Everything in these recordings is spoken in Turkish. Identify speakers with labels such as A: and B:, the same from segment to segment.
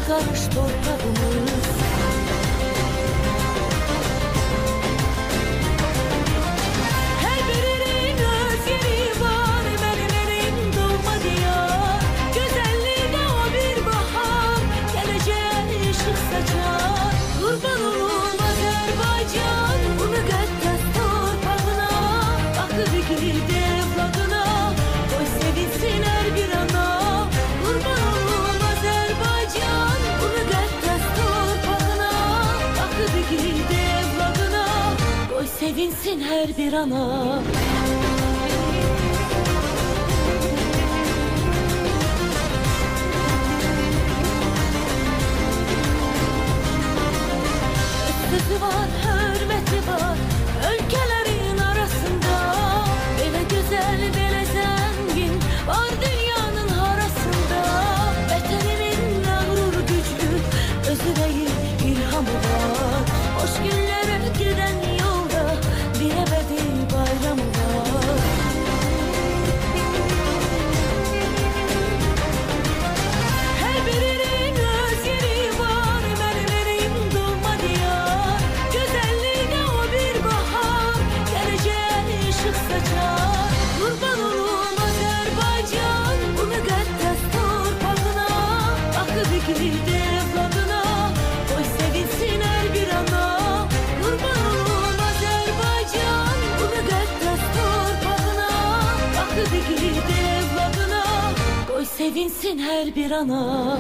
A: karış toprağımız. Her birinin öz yeri var, benim elim dolmadı ya. Güzelliğine o bir bahar, geleceğe ışık saçar. Kurban olun Azerbaycan, bu müqəddəs torpağına. Akı bikili devladına, koy sevinsin her bir ana. Kurban olun Azerbaycan, bu müqəddəs torpağına. Akı bikili devladına, koy sevinsin her bir ana. Sözü var, hürmeti var, ülkelerin arasında. Böyle güzel, böyle zengin, var dünyanın arasında. Vatanımın gurur gücü, özü değil ilhamı var. Hoş günlere giden yolda, bir ebedi bayramı var. Her birinin öz yeri var, benim elim dolmadı ya. Güzelliğine o bir bahar, geleceğe ışık saçar. Kurban olun Azerbaycan, bu müqəddəs torpağına. Akı bikili devladına, koy sevinsin her bir ana. Kurban olun Azerbaycan, bu müqəddəs torpağına. Akı bikili devladına, koy sevinsin her bir ana.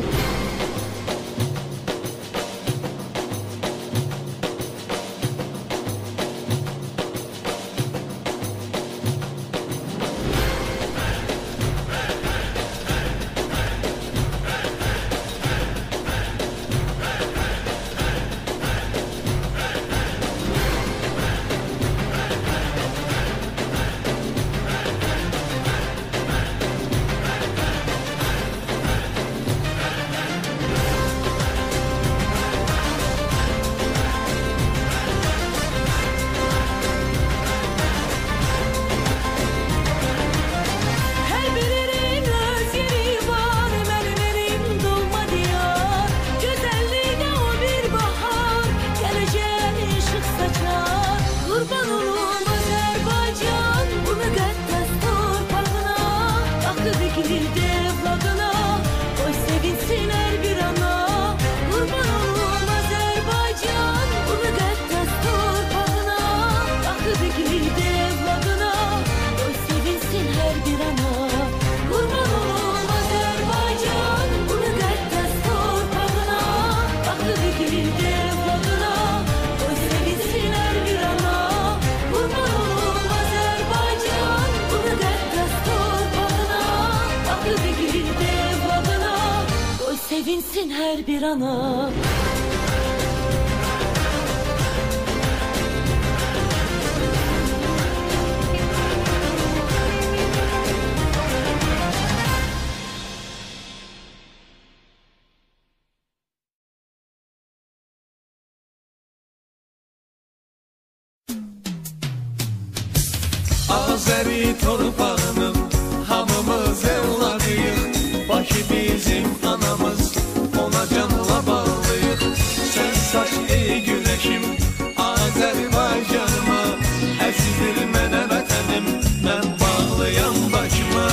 A: Her birinin öz yeri var, benim elim dolmadı ya. Güzelliğine o bir bahar, geleceğe ışık saçar. Kurban olun Azerbaycan, bu müqəddəs torpağına. Akı bikili devladına, koy sevinsin her bir ana. Kurban olun Azerbaycan, bu müqəddəs torpağına. Akı bikili devladına, koy sevinsin her bir ana. Kurban olun Azerbaycan, bu müqəddəs torpağına. Akı bikili devladına, koy sevinsin her bir ana. Kurban olun Azerbaycan, bu müqəddəs torpağına. Akı bikili devladına, koy sevinsin her bir ana.
B: Azeri torpağının hamımız evladıyıq. Bakı bizim anamız, ona canla bağlıyıq. Sen saç ey güneşim Azerbaycanıma. Əzizdir mənə vətənim, mən bağlıyam Bakıma.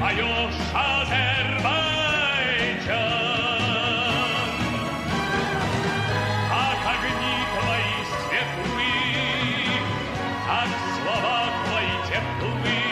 C: поешь Азербайджан. Как огни твои светлые, как слова твои теплые,